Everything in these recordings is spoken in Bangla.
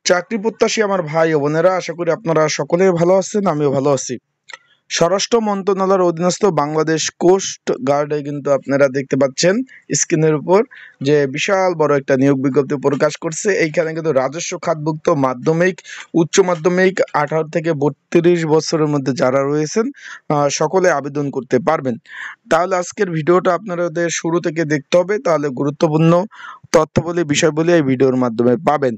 চাকরি প্রত্যাশী আমার ভাই ও বোনেরা, আশা করি আপনারা সকলেই ভালো আছেন, আমিও ভালো আছি। স্বরাষ্ট্র মন্ত্রণালয়ের অধীনস্থ বাংলাদেশ কোস্ট গার্ডে কিন্তু আপনারা দেখতে পাচ্ছেন স্ক্রিনের উপর যে বিশাল বড় একটা নিয়োগ বিজ্ঞপ্তি প্রকাশ করছে। এইখানে কিন্তু রাজস্ব খাতভুক্ত মাধ্যমিক, উচ্চ মাধ্যমিক 18 থেকে 32 বছরের মধ্যে যারা রয়েছেন সকলে আবেদন করতে পারবেন। তাহলে আজকের ভিডিওটা আপনাদের শুরু থেকে দেখতে হবে, তাহলে গুরুত্বপূর্ণ তথ্যবলী বিষয়বলী এই ভিডিওর মাধ্যমে পাবেন।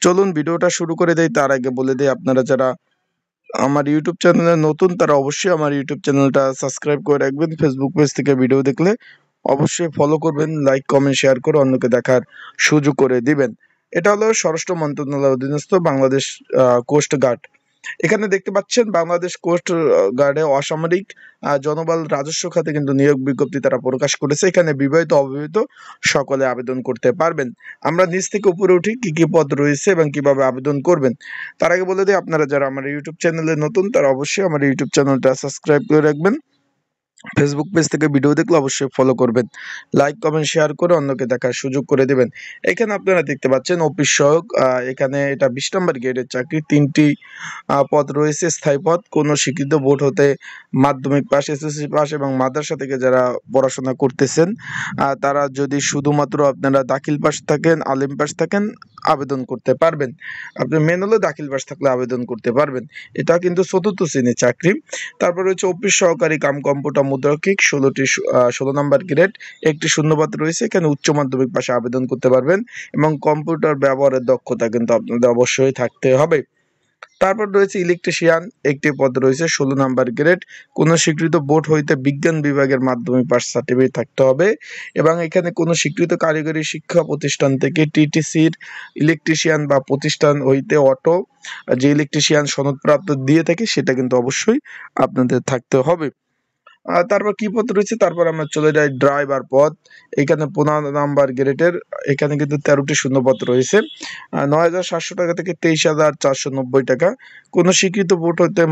চলুন ভিডিওটা শুরু করে দেই। তার আগে বলে দেই, আপনারা যারা আমার ইউটিউব চ্যানেলে নতুন তারা অবশ্যই আমার ইউটিউব চ্যানেলটা সাবস্ক্রাইব করে রাখবেন। ফেসবুক পেজ থেকে ভিডিও দেখলে অবশ্যই ফলো করবেন, লাইক কমেন্ট শেয়ার করে অন্যকে দেখার সুযোগ করে দিবেন। এটা হলো স্বরাষ্ট্র মন্ত্রণালয়ের অধীনস্থ বাংলাদেশ কোস্ট গার্ড। এখানে দেখতে পাচ্ছেন বাংলাদেশ কোস্ট গার্ডে অসামরিক জনবল রাজস্ব খাতে কিন্তু নিয়োগ বিজ্ঞপ্তি তারা প্রকাশ করেছে। এখানে বিবাহিত অবিবাহিত সকলে আবেদন করতে পারবেন। আমরা নিচ থেকে উপরে উঠি কি কি পদ রয়েছে এবং কিভাবে আবেদন করবেন। তার আগে বলে দিই, আপনারা যারা আমার ইউটিউব চ্যানেলে নতুন তারা অবশ্যই আমার ইউটিউব চ্যানেলটা সাবস্ক্রাইব করে রাখবেন। ফেসবুক পেজ থেকে ভিডিও দেখলে অবশ্যই ফলো করবেন, লাইক কমেন্ট শেয়ার করে অন্যকে দেখার সুযোগ করে দেবেন। এখানে আপনারা দেখতে পাচ্ছেন অফিস সহায়ক, এখানে এটা 20 নম্বর গ্রেডের চাকরি। 3টি পদ রয়েছে স্থায়ী পদ। কোনো স্বীকৃত বোর্ড হতে মাধ্যমিক পাস, এসএসসি পাস এবং মাদ্রাসা থেকে যারা পড়াশোনা করতেছেন তারা যদি শুধুমাত্র আপনারা দাখিল পাস থাকেন, আলিম পাস থাকেন, আবেদন করতে পারবেন। আপনি মেন হলে দাখিল পাস থাকলে আবেদন করতে পারবেন। এটা কিন্তু 4র্থ শ্রেণীর চাকরি। তারপর রয়েছে অফিস সহকারী কাম কম্পিউটার মুদ্রাক্ষিক, 16 নম্বর গ্রেড। একটি শূন্যপদ রয়েছে। এখানে উচ্চ মাধ্যমিক পাশে আবেদন করতে পারবেন এবং কম্পিউটার ব্যবহারের দক্ষতা কিন্তু আপনাদের অবশ্যই থাকতে হবে। তারপর রয়েছে ইলেকট্রিশিয়ান, একটি পদ রয়েছে 16 নম্বর গ্রেড। কোনো স্বীকৃত বোর্ড হইতে বিজ্ঞান বিভাগের মাধ্যমিক পাস সার্টিফিকেট থাকতে হবে এবং এখানে কোনো স্বীকৃত কারিগরি শিক্ষা প্রতিষ্ঠান থেকে টিটিসির ইলেকট্রিশিয়ান বা প্রতিষ্ঠান হইতে অটো যে ইলেকট্রিশিয়ান সনদপ্রাপ্ত দিয়ে থাকে সেটা কিন্তু অবশ্যই আপনাদের থাকতে হবে। তারপর কি পদ রয়েছে, তারপর আমরা চলে যাই ড্রাইভার পদ। এখানে 15 নাম্বার গ্রেডের, এখানে কিন্তু 13টি শূন্যপদ রয়েছে। 9,700 টাকা থেকে 23,490 টাকা। কোন স্বীকৃত বোর্ড হতে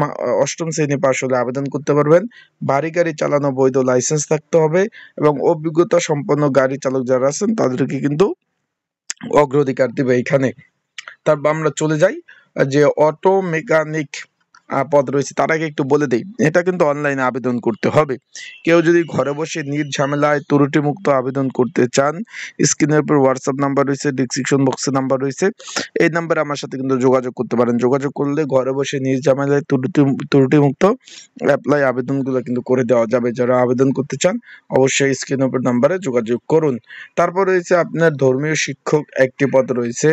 8ম শ্রেণী পাশ হলে আবেদন করতে পারবেন। ভারী গাড়ি চালানো বৈধ লাইসেন্স থাকতে হবে এবং অভিজ্ঞতা সম্পন্ন গাড়ি চালক যারা আছেন তাদেরকে কিন্তু অগ্রাধিকার দিবে এখানে। তারপর আমরা চলে যাই যে অটো মেকানিক পদ রয়েছে। তার আগে একটু বলে দেই, এটা কিন্তু অনলাইনে আবেদন করতে হবে। কেউ যদি ঘরে বসে নির্ঝামেলায় ত্রুটিমুক্ত আবেদন করতে চান, স্ক্রিনের উপর হোয়াটসঅ্যাপ নাম্বার রয়েছে, ডিসক্রিপশন বক্সে নাম্বার রয়েছে, এই নাম্বারে আমার সাথে কিন্তু যোগাযোগ করতে পারেন। যোগাযোগ করলে ঘরে বসে নির্ঝামেলায় ত্রুটিমুক্ত অ্যাপ্লাই আবেদনগুলো কিন্তু করে দেওয়া যাবে। যারা আবেদন করতে চান অবশ্যই স্ক্রিনের উপর নাম্বারে যোগাযোগ করুন। তারপর রয়েছে আপনার ধর্মীয় শিক্ষক, একটি পদ রয়েছে।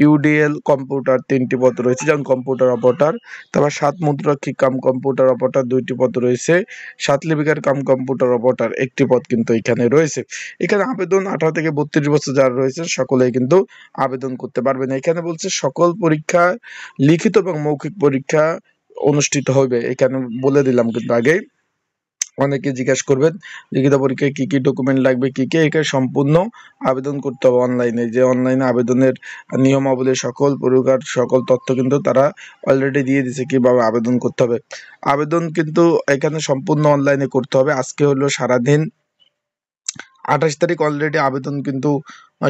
ইউডিএল কম্পিউটার 3টি পদ রয়েছে, যেমন কম্পিউটার অপারেটর। তারপর 7 মুদ্রাক্ষিক কাম কম্পিউটার অপারেটর 2টি পদ রয়েছে। 7 লিপিকার কাম কম্পিউটার অপারেটর 1টি পদ কিন্তু এখানে রয়েছে। এখানে আবেদন 18 থেকে 32 বছর যারা রয়েছে সকলেই কিন্তু আবেদন করতে পারবেন। এখানে বলছে সকল পরীক্ষা লিখিত এবং মৌখিক পরীক্ষা অনুষ্ঠিত হবে। এখানে বলে দিলাম কিন্তু আগে, অনেকে জিজ্ঞাসা করবেন লিখিত পরীক্ষায় কি কি ডকুমেন্ট লাগবে, কি কি, এখানে সম্পূর্ণ আবেদন করতে হবে অনলাইনে। যে অনলাইনে আবেদনের নিয়মাবলী সকল প্রকার সকল তথ্য কিন্তু তারা অলরেডি দিয়ে দিয়েছে কিভাবে আবেদন করতে হবে। আবেদন কিন্তু এখানে সম্পূর্ণ অনলাইনে করতে হবে। আজকে হলো সারাদিন 28 তারিখ, অলরেডি আবেদন কিন্তু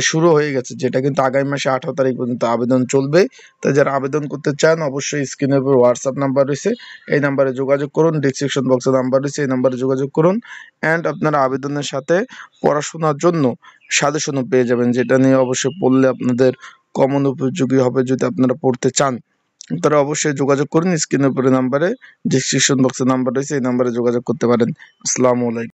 শুরু হয়ে গেছে, যেটা কিন্তু আগামী মাসে 18 তারিখ পর্যন্ত আবেদন চলবে। তাই যারা আবেদন করতে চান অবশ্যই স্ক্রিনের উপর হোয়াটসঅ্যাপ নাম্বার রয়েছে, এই নাম্বারে যোগাযোগ করুন। ডিসক্রিপশন বক্সে নাম্বার রয়েছে, এই নাম্বারে যোগাযোগ করুন। অ্যান্ড আপনারা আবেদনের সাথে পড়াশোনার জন্য সাজেশনও পেয়ে যাবেন, যেটা নিয়ে অবশ্যই পড়লে আপনাদের কমন উপযোগী হবে। যদি আপনারা পড়তে চান তারা অবশ্যই যোগাযোগ করুন। স্ক্রিনের উপরে নাম্বারে ডিসক্রিপশন বক্সে নাম্বার রয়েছে, এই নাম্বারে যোগাযোগ করতে পারেন। আসসালামু আলাইকুম।